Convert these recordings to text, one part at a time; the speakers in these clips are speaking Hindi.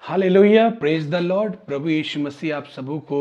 Hallelujah, praise the Lord. प्रभु यीशु मसीह आप सबों को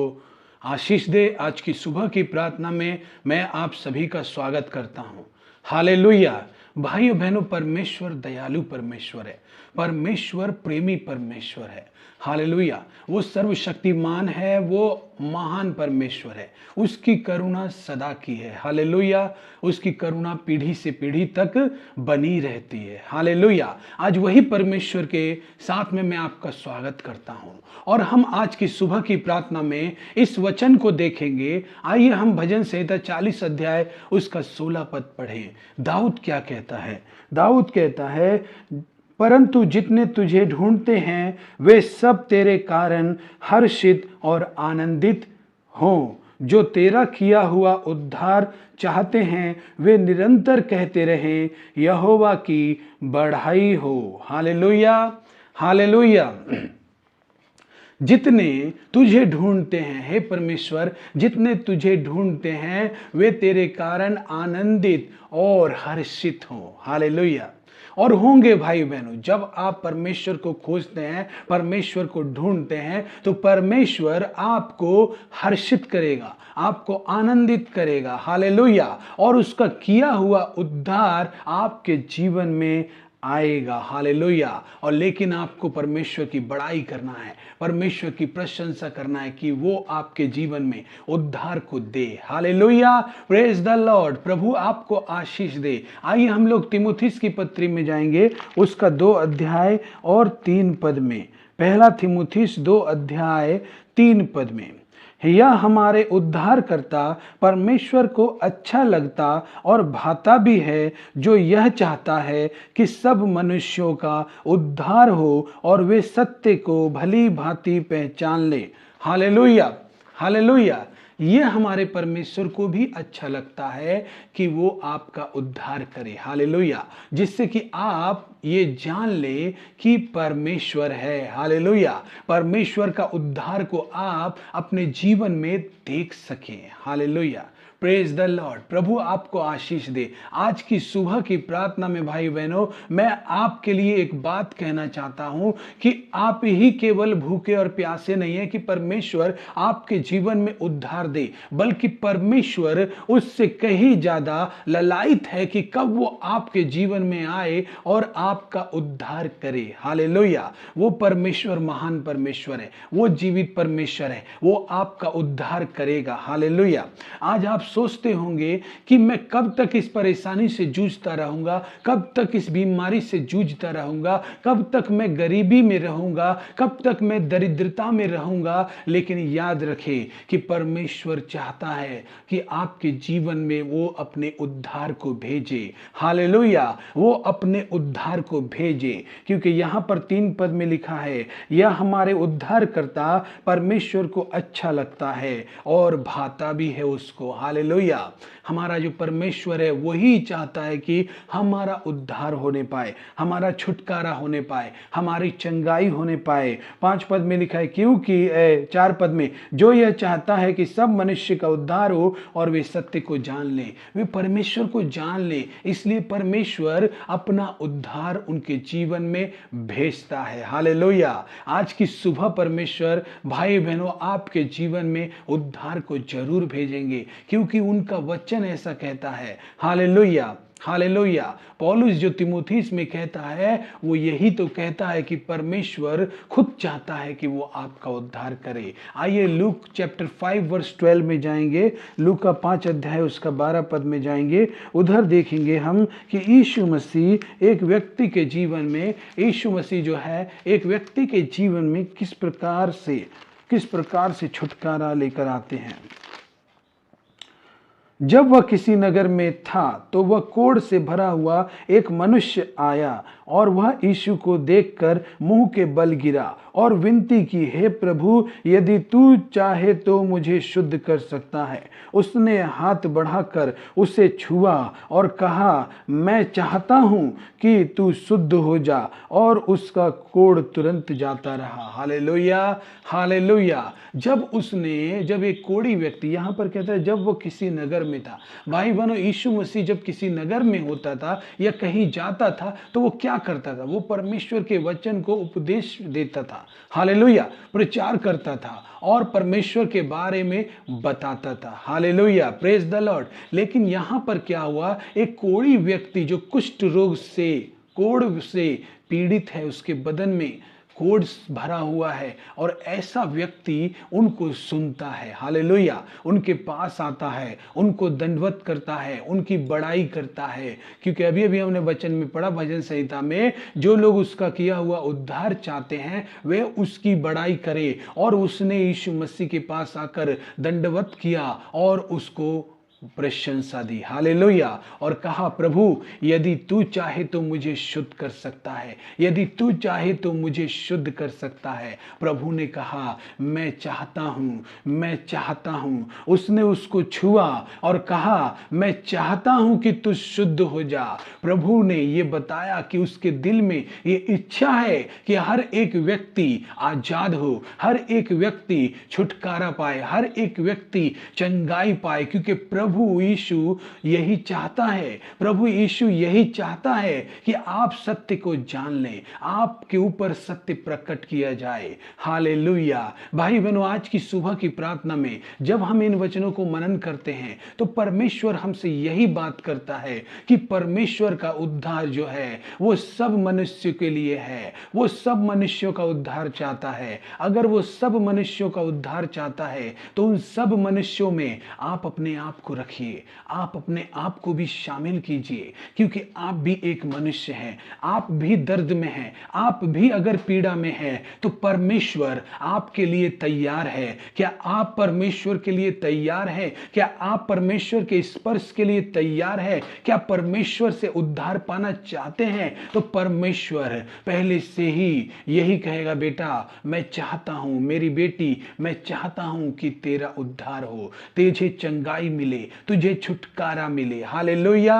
आशीष दे। आज की सुबह की प्रार्थना में मैं आप सभी का स्वागत करता हूं। हालेलुया। भाइयों बहनों, परमेश्वर दयालु परमेश्वर है, परमेश्वर प्रेमी परमेश्वर है। हालेलुया। वो सर्वशक्तिमान है, वो महान परमेश्वर है। उसकी करुणा सदा की है। हालेलुया। उसकी करुणा पीढ़ी से पीढ़ी तक बनी रहती है। हालेलुया। आज वही परमेश्वर के साथ में मैं आपका स्वागत करता हूं और हम आज की सुबह की प्रार्थना में इस वचन को देखेंगे। आइए हम भजन संहिता 40 अध्याय उसका 16 पद पढ़ें। दाऊद क्या कहता है? दाऊद कहता है, परंतु जितने तुझे ढूंढते हैं वे सब तेरे कारण हर्षित और आनंदित हों। जो तेरा किया हुआ उद्धार चाहते हैं वे निरंतर कहते रहें, यहोवा की बढ़ाई हो। Hallelujah, hallelujah. जितने तुझे ढूंढते हैं, हे परमेश्वर, जितने तुझे ढूंढते हैं वे तेरे कारण आनंदित और हर्षित हों। हालेलुया। और होंगे भाई बहनों, जब आप परमेश्वर को खोजते हैं, परमेश्वर को ढूंढते हैं, तो परमेश्वर आपको हर्षित करेगा, आपको आनंदित करेगा। हालेलुया। और उसका किया हुआ उद्धार आपके जीवन में आएगा। हालेलुया। और लेकिन आपको परमेश्वर की बड़ाई करना है, परमेश्वर की प्रशंसा करना है कि वो आपके जीवन में उद्धार को दे। Hallelujah, praise the Lord. प्रभु आपको आशीष दे। आइए हम लोग तीमुथियुस की पत्री में जाएंगे, उसका 2 अध्याय और 3 पद में। पहला तीमुथियुस 2 अध्याय 3 पद में, यह हमारे उद्धारकर्ता परमेश्वर को अच्छा लगता और भाता भी है, जो यह चाहता है कि सब मनुष्यों का उद्धार हो और वे सत्य को भली भांति पहचान ले। Hallelujah, hallelujah. ये हमारे परमेश्वर को भी अच्छा लगता है कि वो आपका उद्धार करे। हालेलुया। जिससे कि आप ये जान ले कि परमेश्वर है। हालेलुया। परमेश्वर का उद्धार को आप अपने जीवन में देख सकें। Hallelujah, praise the Lord. प्रभु आपको आशीष दे। आज की सुबह की प्रार्थना में भाई बहनों, मैं आपके लिए एक बात कहना चाहता हूं कि आप ही केवल भूखे और प्यासे नहीं है कि परमेश्वर आपके जीवन में उद्धार दे, बल्कि परमेश्वर उससे कहीं ज्यादा ललायित है कि कब वो आपके जीवन में आए और आपका उद्धार करे। हालेलुया। वो परमेश्वर महान परमेश्वर है, वो जीवित परमेश्वर है, वो आपका उद्धार करेगा। हालेलुया। आज आप सोचते होंगे कि मैं कब तक इस परेशानी से जूझता रहूंगा, कब तक इस बीमारी से जूझता रहूंगा, कब तक मैं गरीबी में रहूंगा, कब तक मैं दरिद्रता में रहूंगा। लेकिन याद रखें कि परमेश्वर चाहता है कि आपके जीवन में वो अपने उद्धार को भेजे। हालेलुया। वो अपने उद्धार को भेजे, क्योंकि यहां पर 3 पद में लिखा है, यह हमारे उद्धारकर्ता परमेश्वर को अच्छा लगता है और भाता भी है उसको। हालेलुया। हमारा जो परमेश्वर है वही चाहता है कि हमारा उद्धार होने पाए, हमारा छुटकारा होने पाए, हमारी चंगाई होने पाए। 5 पद में लिखा है, क्योंकि 4 पद में, जो यह चाहता है कि सब मनुष्य का उद्धार हो और वे सत्य को जान ले, वे परमेश्वर को जान ले। इसलिए परमेश्वर अपना उद्धार उनके जीवन में भेजता है। हालेलुया। आज की सुबह परमेश्वर भाई बहनों आपके जीवन में उद्धार को जरूर भेजेंगे, क्योंकि उनका वचन ऐसा कहता है। Hallelujah, hallelujah. पौलुस जो तीमुथियुस में कहता है वो यही तो कहता है कि परमेश्वर खुद चाहता है कि वो आपका उद्धार करे। आइए लूक चैप्टर 5 वर्स 12 में जाएंगे। लूक का 5 अध्याय उसका 12 पद में जाएंगे। उधर देखेंगे हम कि यीशु मसीह एक व्यक्ति के जीवन में, यीशु मसीह जो है एक व्यक्ति के जीवन में किस प्रकार से छुटकारा लेकर आते हैं। जब वह किसी नगर में था तो वह कोढ़ से भरा हुआ एक मनुष्य आया और वह यीशु को देखकर मुंह के बल गिरा और विनती की, हे प्रभु, यदि तू चाहे तो मुझे शुद्ध कर सकता है। उसने हाथ बढ़ाकर उसे छुआ और कहा, मैं चाहता हूं कि तू शुद्ध हो जा, और उसका कोढ़ तुरंत जाता रहा। Hallelujah, hallelujah. जब एक कोढ़ी व्यक्ति, यहां पर कहता है जब वो किसी नगर में था। भाई बहनों, यीशु मसीह जब किसी नगर में होता था या कहीं जाता था तो वो क्या करता था? वो परमेश्वर के वचन को उपदेश देता था, हालेलुया, प्रचार करता था और परमेश्वर के बारे में बताता था, हालेलुया, प्रेज द लॉर्ड। लेकिन यहां पर क्या हुआ, एक कोढ़ी व्यक्ति जो कुष्ठ रोग से, कोढ़ से पीड़ित है, उसके बदन में कोढ़ भरा हुआ है, और ऐसा व्यक्ति उनको सुनता है, हालेलुया, उनके पास आता है, उनको दंडवत करता है, उनकी बड़ाई करता है। क्योंकि अभी अभी हमने वचन में पढ़ा, भजन संहिता में, जो लोग उसका किया हुआ उद्धार चाहते हैं वे उसकी बड़ाई करें। और उसने यीशु मसीह के पास आकर दंडवत किया और उसको प्रशंसा दी, हालेलुया, और कहा, प्रभु यदि तू चाहे तो मुझे शुद्ध कर सकता है, यदि तू चाहे तो मुझे शुद्ध कर सकता है। प्रभु ने कहा, मैं चाहता हूँ, मैं चाहता हूँ। उसने उसको छुआ और कहा, मैं चाहता हूँ कि तू शुद्ध हो जा। प्रभु ने ये बताया कि उसके दिल में ये इच्छा है कि हर एक व्यक्ति आजाद हो, हर एक व्यक्ति छुटकारा पाए, हर एक व्यक्ति चंगाई पाए, क्योंकि प्रभु यीशु यही चाहता है। प्रभु यीशु यही चाहता है कि आप सत्य को जान लें, आपके ऊपर सत्य प्रकट किया जाए, हालेलुया। भाई बहनों, आज की सुबह की प्रार्थना में जब हम इन वचनों को मनन करते हैं तो परमेश्वर हमसे यही बात करता है कि परमेश्वर का उद्धार जो है वो सब मनुष्य के लिए है। वो सब मनुष्यों का उद्धार चाहता है। अगर वो सब मनुष्यों का उद्धार चाहता है तो उन सब मनुष्यों में आप अपने आप को रखिए, आप अपने आप को भी शामिल कीजिए, क्योंकि आप भी एक मनुष्य हैं, आप भी दर्द में हैं, आप भी अगर पीड़ा में हैं तो परमेश्वर आपके लिए तैयार है। क्या आप परमेश्वर के लिए तैयार हैं? क्या आप परमेश्वर के स्पर्श के लिए तैयार है? क्या परमेश्वर से उद्धार पाना चाहते हैं? तो परमेश्वर पहले से ही यही कहेगा, बेटा मैं चाहता हूं, मेरी बेटी मैं चाहता हूं कि तेरा उद्धार हो, तुझे चंगाई मिले, तुझे छुटकारा मिले, हालेलुया,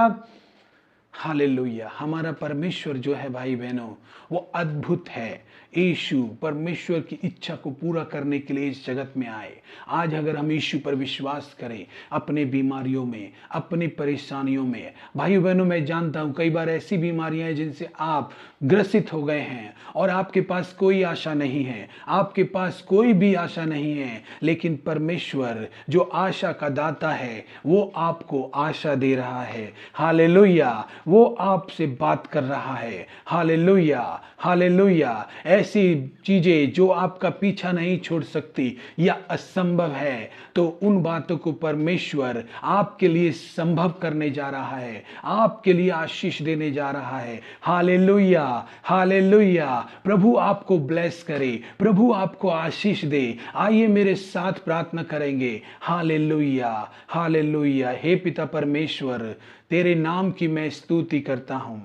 हालेलुया। हमारा परमेश्वर जो है भाई बहनों वो अद्भुत है। यीशु परमेश्वर की इच्छा को पूरा करने के लिए इस जगत में आए। आज अगर हम यीशु पर विश्वास करें, अपने बीमारियों में, अपनी परेशानियों में, भाई बहनों मैं जानता हूं कई बार ऐसी बीमारियां हैं जिनसे आप ग्रसित हो गए हैं और आपके पास कोई आशा नहीं है, आपके पास कोई भी आशा नहीं है, लेकिन परमेश्वर जो आशा का दाता है वो आपको आशा दे रहा है, हालेलुया। वो आपसे बात कर रहा है, हालेलुया, हालेलुया। ऐसी चीजें जो आपका पीछा नहीं छोड़ सकती या असंभव है, तो उन बातों को परमेश्वर आपके लिए संभव करने जा रहा है, आपके लिए आशीष देने जा रहा है, हालेलुया, हालेलुया। प्रभु आपको ब्लेस करे, प्रभु आपको आशीष दे। आइए मेरे साथ प्रार्थना करेंगे, हालेलुया, हालेलुया। हे पिता परमेश्वर, तेरे नाम की मैं स्तुति करता हूं,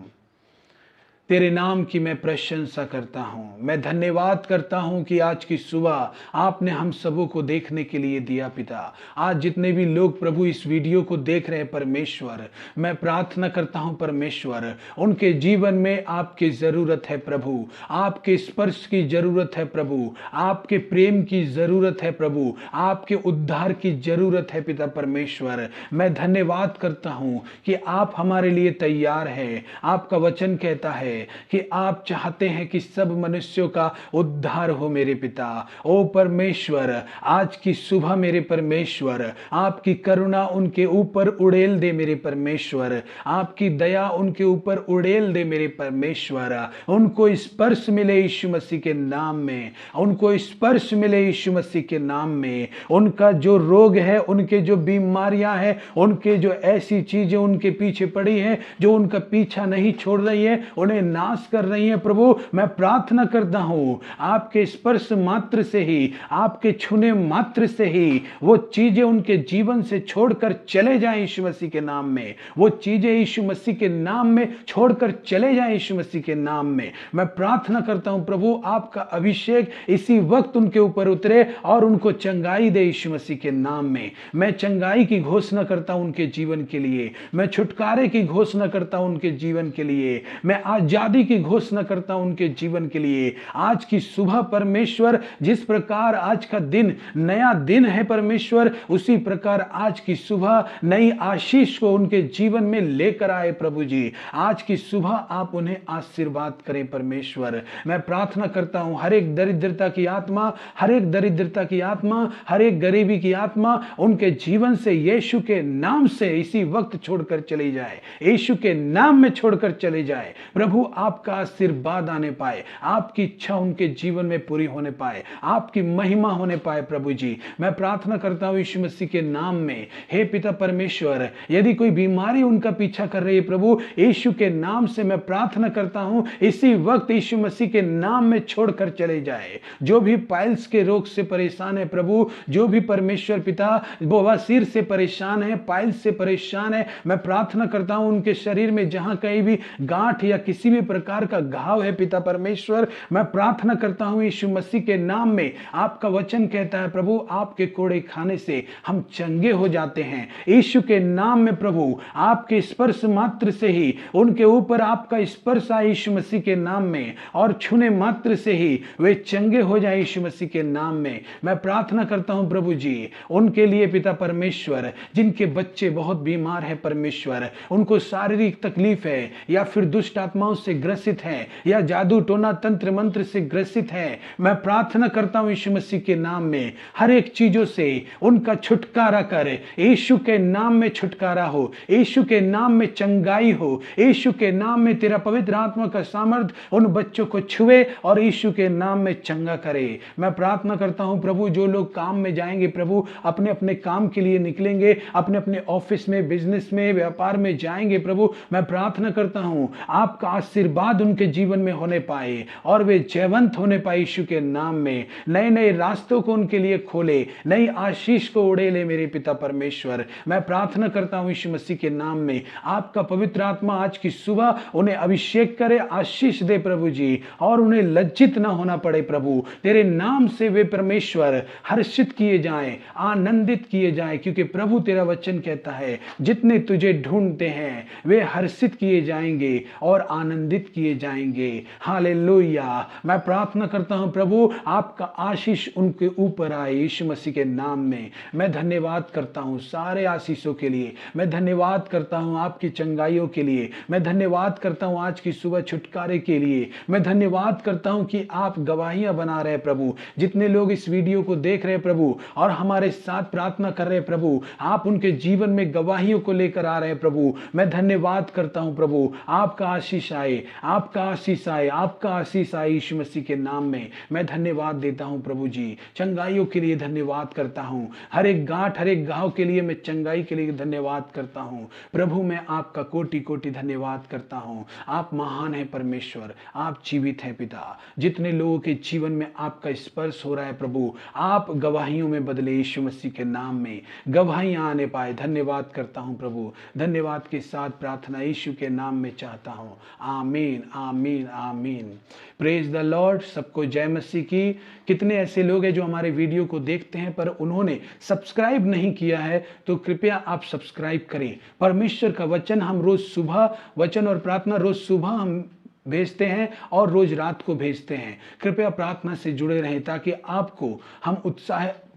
तेरे नाम की मैं प्रशंसा करता हूं। मैं धन्यवाद करता हूं कि आज की सुबह आपने हम सबों को देखने के लिए दिया पिता। आज जितने भी लोग प्रभु इस वीडियो को देख रहे हैं परमेश्वर, मैं प्रार्थना करता हूं परमेश्वर, उनके जीवन में आपकी जरूरत है प्रभु, आपके स्पर्श की जरूरत है प्रभु, आपके प्रेम की जरूरत है प्रभु, आपके उद्धार की जरूरत है पिता परमेश्वर। मैं धन्यवाद करता हूं कि आप हमारे लिए तैयार है। आपका वचन कहता है कि आप चाहते हैं कि सब मनुष्यों का उद्धार हो मेरे पिता। ओ परमेश्वर, आज की सुबह मेरे परमेश्वर आपकी करुणा उनके ऊपर उड़ेल दे मेरे परमेश्वर, आपकी दया उनके ऊपर उड़ेल दे मेरे परमेश्वर। उनको स्पर्श मिले यीशु मसीह के नाम में, उनको स्पर्श मिले यीशु मसीह के नाम में। उनका जो रोग है, उनके जो बीमारियां हैं, उनके जो ऐसी चीजें उनके पीछे पड़ी हैं जो उनका पीछा नहीं छोड़ रही है, उन्हें नाश कर रही है प्रभु, मैं प्रार्थना करता हूं आपके स्पर्श मात्र से ही, आपके छूने मात्र से ही वो चीजें उनके जीवन से छोड़कर चले जाएं यीशु मसीह के नाम में। वो चीजें यीशु मसीह के नाम में छोड़कर चले जाएं यीशु मसीह के नाम में। मैं प्रार्थना करता हूं प्रभु, आपका अभिषेक इसी वक्त उनके ऊपर उतरे और उनको चंगाई दे यीशु मसीह के नाम में। मैं चंगाई की घोषणा करता हूं उनके जीवन के लिए, मैं छुटकारे की घोषणा करता हूं उनके जीवन के लिए। मैं आज आजादी की घोषणा करता हूं उनके जीवन के लिए। आज की सुबह परमेश्वर, जिस प्रकार आज का दिन नया दिन है परमेश्वर, उसी प्रकार आज की सुबह नई आशीष को उनके जीवन में लेकर आए प्रभु जी। आज की सुबह आप उन्हें आशीर्वाद करें परमेश्वर। मैं प्रार्थना करता हूं हर एक दरिद्रता की आत्मा, हर एक दरिद्रता की आत्मा, हर एक गरीबी की आत्मा उनके जीवन से यीशु के नाम से इसी वक्त छोड़कर चली जाए, यीशु के नाम में छोड़कर चले जाए। प्रभु आपका आशीर्वाद आने पाए, आपकी इच्छा उनके जीवन में पूरी होने पाए, आपकी महिमा होने पाए प्रभु जी। मैं प्रार्थना करता हूं यीशु मसीह के नाम में, हे पिता परमेश्वर, यदि कोई बीमारी उनका पीछा कर रही है प्रभु, यीशु के नाम से मैं प्रार्थना करता हूं इसी वक्त यीशु मसीह के नाम में छोड़कर चले जाए। जो भी पाइल्स के रोग से परेशान है प्रभु, जो भी परमेश्वर पिता बवासीर से परेशान है, पाइल्स से परेशान है, मैं प्रार्थना करता हूं उनके शरीर में जहां कहीं भी गांठ या किसी भी प्रकार का घाव है पिता परमेश्वर, मैं प्रार्थना करता हूं यीशु मसीह के नाम में। आपका वचन कहता है प्रभु, आपके कोड़े खाने से हम चंगे हो जाते हैं। यीशु के नाम में प्रभु, आपके स्पर्श मात्र से ही उनके ऊपर आपका स्पर्श आए यीशु मसीह के नाम में, और छूने मात्र से ही वे चंगे हो जाए यीशु मसीह के नाम में। मैं प्रार्थना करता हूं प्रभु जी उनके लिए पिता परमेश्वर, जिनके बच्चे बहुत बीमार है परमेश्वर, उनको शारीरिक तकलीफ है या फिर दुष्ट आत्माओं से ग्रसित है या जादू टोना तंत्र मंत्र से ग्रसित है, मैं प्रार्थना करता हूं यीशु मसीह के नाम में हर एक चीजों से उनका छुटकारा कर। यीशु के नाम में छुटकारा हो, यीशु के नाम में चंगाई हो, यीशु के नाम में तेरा पवित्र आत्मा का सामर्थ उन बच्चों को छुए और यीशु के नाम में चंगा करे। मैं प्रार्थना करता हूं प्रभु, जो लोग काम में जाएंगे प्रभु, अपने अपने काम के लिए निकलेंगे, अपने अपने ऑफिस में, बिजनेस में, व्यापार में जाएंगे प्रभु, मैं प्रार्थना करता हूं आपका आशीर्वाद उनके जीवन में होने पाए और वे जयवंत होने पाए यीशु के नाम में। नए नए रास्तों को उनके लिए खोले, नई आशीष को उड़ेले मेरे पिता परमेश्वर। मैं प्रार्थना करता हूं यीशु मसीह के नाम में आपका पवित्र आत्मा आज की सुबह उन्हें अभिषेक करे, आशीष दे प्रभु जी, और उन्हें लज्जित ना होना पड़े प्रभु। तेरे नाम से वे परमेश्वर हर्षित किए जाएं, आनंदित किए जाएं, क्योंकि प्रभु तेरा वचन कहता है जितने तुझे ढूंढते हैं वे हर्षित किए जाएंगे और आनंदित किए जाएंगे। हालेलुया। मैं प्रार्थना करता हूं प्रभु आपका आशीष उनके ऊपर आए यीशु मसीह के नाम में। मैं धन्यवाद करता हूं सारे आशीषों के लिए, मैं धन्यवाद करता हूं आपकी चंगाइयों के लिए, मैं धन्यवाद करता हूं आज की सुबह छुटकारे के लिए, मैं धन्यवाद करता हूं कि आप गवाहियां बना रहे प्रभु। जितने लोग इस वीडियो को देख रहे प्रभु और हमारे साथ प्रार्थना कर रहे प्रभु, आप उनके जीवन में गवाहियों को लेकर आ रहे हैं प्रभु। मैं धन्यवाद करता हूं प्रभु, आपका आशीष आए, आपका आशीष आए, आपका आशीष आए यीशु मसीह के नाम में। मैं धन्यवाद देता हूं प्रभु जी, चंगाइयों के लिए धन्यवाद करता हूं, हर एक गांठ हर एक घाव के लिए मैं चंगाई के लिए धन्यवाद करता हूं प्रभु। मैं आपका कोटि कोटि धन्यवाद करता हूं। आप महान है परमेश्वर, आप जीवित हैं पिता। जितने लोगों के जीवन में आपका स्पर्श हो रहा है प्रभु, आप गवाहियों में बदले यीशु मसीह के नाम में, गवाहियां आने पाए। धन्यवाद करता हूं प्रभु, धन्यवाद के साथ प्रार्थना यीशु के नाम में चाहता हूं। आमीन आमीन आमीन। Praise the Lord. सबको जय मसीह की। कितने ऐसे लोग हैं जो हमारे वीडियो को देखते हैं पर उन्होंने सब्सक्राइब नहीं किया है, तो कृपया आप सब्सक्राइब करें। परमेश्वर का वचन हम रोज सुबह, वचन और प्रार्थना रोज सुबह हम भेजते हैं और रोज रात को भेजते हैं। कृपया प्रार्थना से जुड़े रहें ताकि आपको हम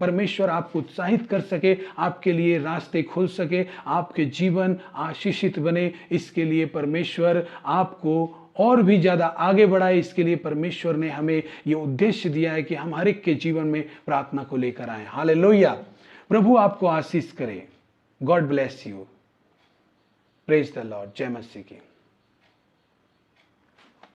परमेश्वर आपको उत्साहित कर सके, आपके लिए रास्ते खोल सके, आपके जीवन आशीषित बने। इसके लिए परमेश्वर आपको और भी ज्यादा आगे बढ़ाए। इसके लिए परमेश्वर ने हमें ये उद्देश्य दिया है कि हम हर एक के जीवन में प्रार्थना को लेकर आए। हालेलुया। प्रभु आपको आशीष करे। God bless you. Praise the Lord. जय मसीह की।